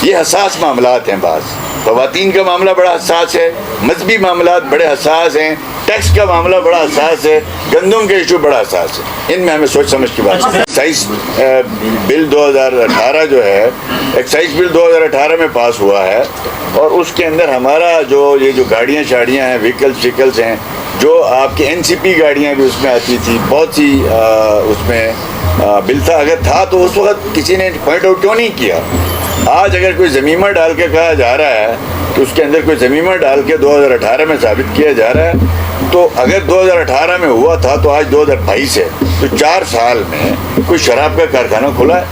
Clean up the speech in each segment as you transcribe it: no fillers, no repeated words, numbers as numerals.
یہ حساس معاملات ہیں. بعض خواتین کا معاملہ بڑا حساس ہے, مذہبی معاملات بڑے حساس ہیں, ٹیکس کا معاملہ بڑا حساس ہے, گندم کا ایشو بڑا حساس ہے. ان میں ہمیں سوچ سمجھ کی بات ہے. ایکسائز بل 2018 جو ہے, ایکسائز بل 2018 میں پاس ہوا ہے, اور اس کے اندر ہمارا یہ جو گاڑیاں شاڑیاں ہیں, ویکلس ہیں, جو آپ کی NCP گاڑیاں بھی اس میں آتی تھی, بہت سی اس میں بل تھا. اگر تھا تو اس وقت کسی نے پوائنٹ آؤٹ کیوں نہیں کیا؟ آج اگر کوئی ضمیمہ ڈال کے کہا جا رہا ہے کہ اس کے اندر کوئی ضمیمہ ڈال کے 2018 میں ثابت کیا جا رہا ہے, تو اگر 2018 میں ہوا تھا تو آج 2022 ہے, تو 4 سال میں کوئی شراب کا کارخانہ کھلا ہے؟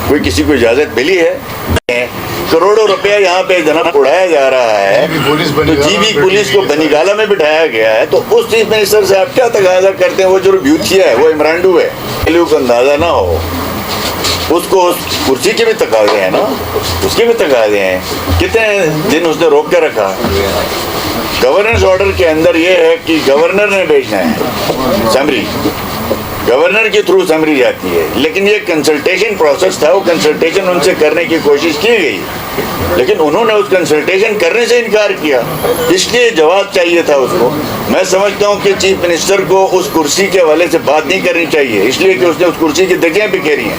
کوئی کسی کو اجازت ملی ہے؟ کروڑوں روپیہ یہاں پہ جناب اڑایا جا رہا ہے, تو جی بی پولیس کو بنیگالہ میں بٹھایا گیا ہے. تو اس چیز منسٹر صاحب کیا تقاضا کرتے ہیں؟ وہ جو بیوتھیا ہے, وہ عمرانڈو ہے, کو اندازہ نہ ہو, اس کو اس کرسی کے بھی تقاضے ہیں نا, اس کے بھی تقاضے ہیں. کتنے دن اس نے روک کے رکھا؟ گورننس آرڈر کے اندر یہ ہے کہ گورنر نے بھیجنا ہے سمری, گورنر کے تھرو سمری جاتی ہے, لیکن یہ کنسلٹیشن پروسیس تھا, وہ کنسلٹیشن ان سے کرنے کی کوشش کی گئی, لیکن انہوں نے اس کنسلٹیشن کرنے سے انکار کیا, اس لیے جواب چاہیے تھا اس کو. میں سمجھتا ہوں کہ چیف منسٹر کو اس کرسی کے حوالے سے بات نہیں کرنی چاہیے, اس لیے کہ اس نے اس کرسی کی دگیاں بکھیری ہیں,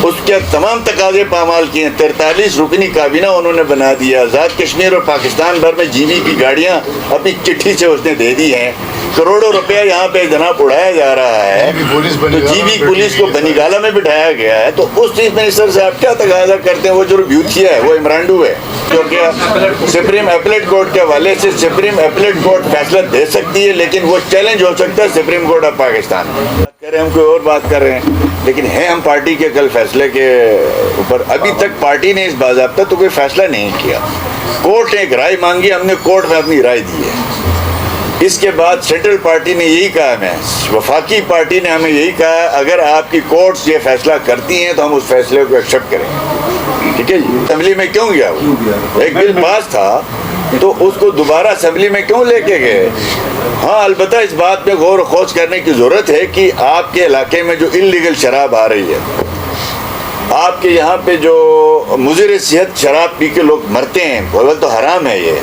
اس کے تمام تقاضے پامال کیے ہیں. 43 رکنی کابینہ انہوں نے بنا دیا, آزاد کشمیر اور پاکستان بھر میں جی بی کی گاڑیاں اپنی چٹھی سے اس نے دے دی ہیں, کروڑوں روپیہ یہاں پہ جناب اڑایا جا رہا ہے, تو جی بی پولیس کو بنیگالہ میں بٹھایا گیا ہے. تو اس چیف منسٹر صاحب کیا تقاضا کرتے ہیں؟ وہ جو بیوتھیا ہے, وہ عمرانڈو ہے, جو کہ سپریم اپیلیٹ کورٹ کے حوالے سے سپریم اپیلیٹ کورٹ فیصلہ دے سکتی ہے, لیکن وہ چیلنج ہو سکتا ہے سپریم کورٹ آف پاکستان. کہہ رہے ہیں ہم کوئی اور بات کر رہے ہیں, لیکن ہیں ہم پارٹی کے کل فیصلے کے اوپر. ابھی تک پارٹی نے اس باضابطہ تو کوئی فیصلہ نہیں کیا. کورٹ نے ایک رائے مانگی, ہم نے کورٹ میں اپنی رائے دی ہے. اس کے بعد سینٹرل پارٹی نے یہی کہا, میں وفاقی پارٹی نے ہمیں یہی کہا, اگر آپ کی کورٹس یہ فیصلہ کرتی ہیں تو ہم اس فیصلے کو ایکسیپٹ کریں گے. ٹھیک ہے جی. اسمبلی میں کیوں گیا وہ؟ ایک بل پاس تھا تو اس کو دوبارہ اسمبلی میں کیوں لے کے گئے؟ ہاں, البتہ اس بات پہ غور و خوض کرنے کی ضرورت ہے کہ آپ کے علاقے میں جو انلیگل شراب آ رہی ہے, آپ کے یہاں پہ جو مضر صحت شراب پی کے لوگ مرتے ہیں, اول تو حرام ہے, یہ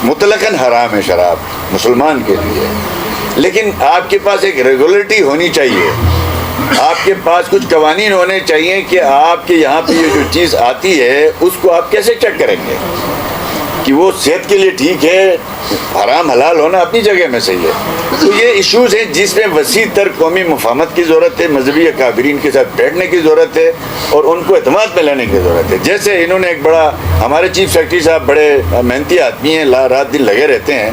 مطلقاً حرام ہے شراب مسلمان کے لیے, لیکن آپ کے پاس ایک ریگولیٹری ہونی چاہیے, آپ کے پاس کچھ قوانین ہونے چاہیے کہ آپ کے یہاں پہ یہ جو چیز آتی ہے اس کو آپ کیسے چیک کریں گے کہ وہ صحت کے لیے ٹھیک ہے. حرام حلال ہونا اپنی جگہ میں صحیح ہے. تو یہ ایشوز ہیں جس میں وسیع تر قومی مفاہمت کی ضرورت ہے, مذہبی اکابرین کے ساتھ بیٹھنے کی ضرورت ہے, اور ان کو اعتماد میں لینے کی ضرورت ہے. جیسے انہوں نے ایک بڑا, ہمارے چیف سیکرٹری صاحب بڑے محنتی آدمی ہیں, رات دن لگے رہتے ہیں,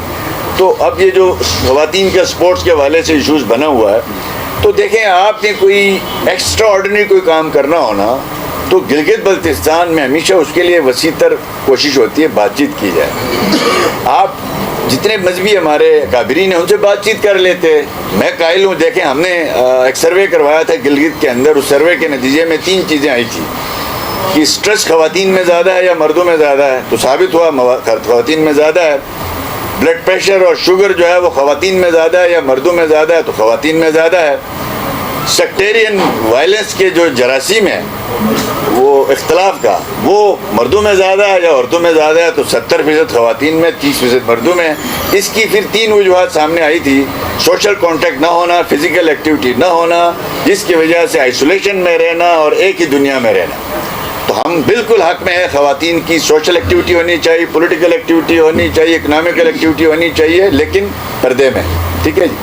تو اب یہ جو خواتین کے سپورٹس کے حوالے سے ایشوز بنا ہوا ہے, تو دیکھیں آپ نے کوئی ایکسٹرا آرڈنری کوئی کام کرنا ہونا تو گلگت بلتستان میں ہمیشہ اس کے لیے وسیع تر کوشش ہوتی ہے بات چیت کی جائے. آپ جتنے مذہبی ہمارے اکابرین ہیں ان سے بات چیت کر لیتے. میں قائل ہوں, دیکھیں ہم نے ایک سروے کروایا تھا گلگت کے اندر, اس سروے کے نتیجے میں 3 چیزیں آئی تھی کہ اسٹریس خواتین میں زیادہ ہے یا مردوں میں زیادہ ہے, تو ثابت ہوا خواتین میں زیادہ ہے. بلڈ پریشر اور شوگر جو ہے وہ خواتین میں زیادہ ہے یا مردوں میں زیادہ ہے, تو خواتین میں زیادہ ہے. سیکٹیرین وائلنس کے جو جراثیم ہیں وہ اختلاف کا, وہ مردوں میں زیادہ ہے یا عورتوں میں زیادہ ہے, تو 70% خواتین میں, 30% مردوں میں. اس کی پھر 3 وجوہات سامنے آئی تھی. سوشل کانٹیکٹ نہ ہونا, فزیکل ایکٹیویٹی نہ ہونا, جس کی وجہ سے آئسولیشن میں رہنا اور ایک ہی دنیا میں رہنا. تو ہم بالکل حق میں ہیں, خواتین کی سوشل ایکٹیویٹی ہونی چاہیے, پولیٹیکل ایکٹیویٹی ہونی چاہیے, اکنامیکل ایکٹیویٹی ہونی چاہیے, لیکن پردے میں. ٹھیک ہے جی,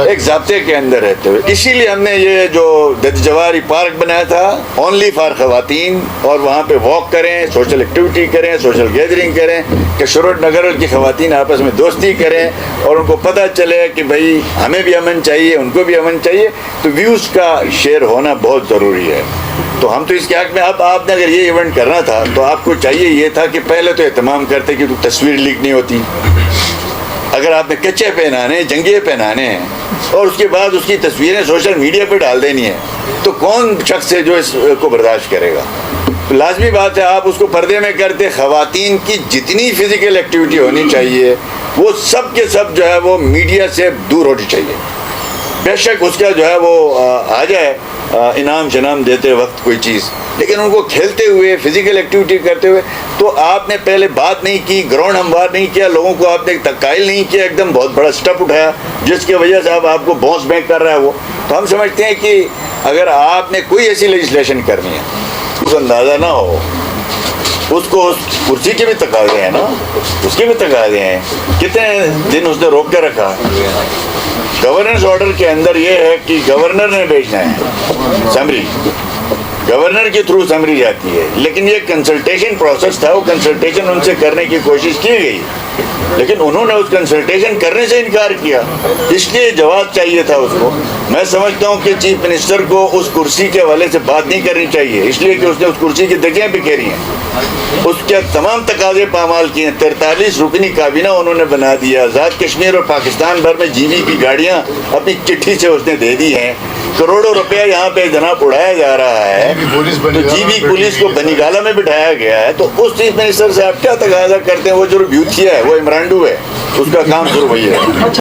ایک ضابطے کے اندر رہتے ہوئے. اسی لیے ہم نے یہ جو دد جواری پارک بنایا تھا اونلی فار خواتین, اور وہاں پہ واک کریں, سوشل ایکٹیویٹی کریں, سوشل گیدرنگ کریں, کہ شروٹ نگر کی خواتین آپس میں دوستی کریں, اور ان کو پتہ چلے کہ بھائی ہمیں بھی امن چاہیے, ان کو بھی امن چاہیے. تو ویوز کا شیئر ہونا بہت ضروری ہے. تو ہم تو اس کے حق میں, اب آپ نے اگر یہ ایونٹ کرنا تھا تو آپ کو چاہیے یہ تھا کہ پہلے تو اہتمام کرتے کہ تصویر لیک نہیں ہوتی. اگر آپ نے کچے پہنانے, جنگے پہنانے ہیں, اور اس کے بعد اس کی تصویریں سوشل میڈیا پہ ڈال دینی ہے, تو کون شخص ہے جو اس کو برداشت کرے گا؟ تو لازمی بات ہے آپ اس کو پردے میں کرتے. خواتین کی جتنی فزیکل ایکٹیویٹی ہونی چاہیے وہ سب کے سب جو ہے وہ میڈیا سے دور ہونی چاہیے. بے شک اس کا جو ہے وہ آ جائے انعام شنام دیتے وقت کوئی چیز, لیکن ان کو کھیلتے ہوئے فزیکل ایکٹیویٹی کرتے ہوئے تو آپ نے پہلے بات نہیں کی، گراؤنڈ ہموار نہیں کیا، لوگوں کو آپ نے قائل نہیں کیا، ایک دم بہت بڑا سٹیپ اٹھایا جس کی وجہ سے اب آپ کو باؤنس بیک کر رہا ہے وہ. تو ہم سمجھتے ہیں کہ اگر آپ نے کوئی ایسی لیجسلیشن کرنی ہے اس اندازہ نہ ہو، اس کو اس کرسی کے بھی تقاضے ہیں نا، اس کے بھی تقاضے ہیں. کتنے دن اس نے روک کے رکھا. گورننس آرڈر کے اندر یہ ہے کہ گورنر نے بھیجنا ہے سمری، گورنر کے تھرو سمری جاتی ہے، لیکن یہ کنسلٹیشن پروسیس تھا، وہ کنسلٹیشن ان سے کرنے کی کوشش کی گئی لیکن انہوں نے اس کنسلٹیشن کرنے سے انکار کیا، اس لیے جواب چاہیے تھا اس کو. میں سمجھتا ہوں کہ چیف منسٹر کو اس کرسی کے حوالے سے بات نہیں کرنی چاہیے، اس لیے کہ اس نے اس کرسی کی دھجیاں بکھیری ہیں، اس کے تمام تقاضے پامال کیے ہیں. 43 رکنی کابینہ انہوں نے بنا دیا، آزاد کشمیر اور پاکستان بھر میں جی بی کی گاڑیاں اپنی چٹھی سے اس نے دے دی ہیں، کروڑوں روپیہ یہاں پہ جناب اڑایا جا رہا ہے. تو جی بی پولیس کو بنیگالہ میں بٹھایا گیا ہے. تو اس چیف منسٹر سے آپ کیا تقاضا کرتے ہیں؟ وہ جو بیوتھیا ہے، وہ عمرانڈو ہے، اس کا کام ضرور وہی ہے.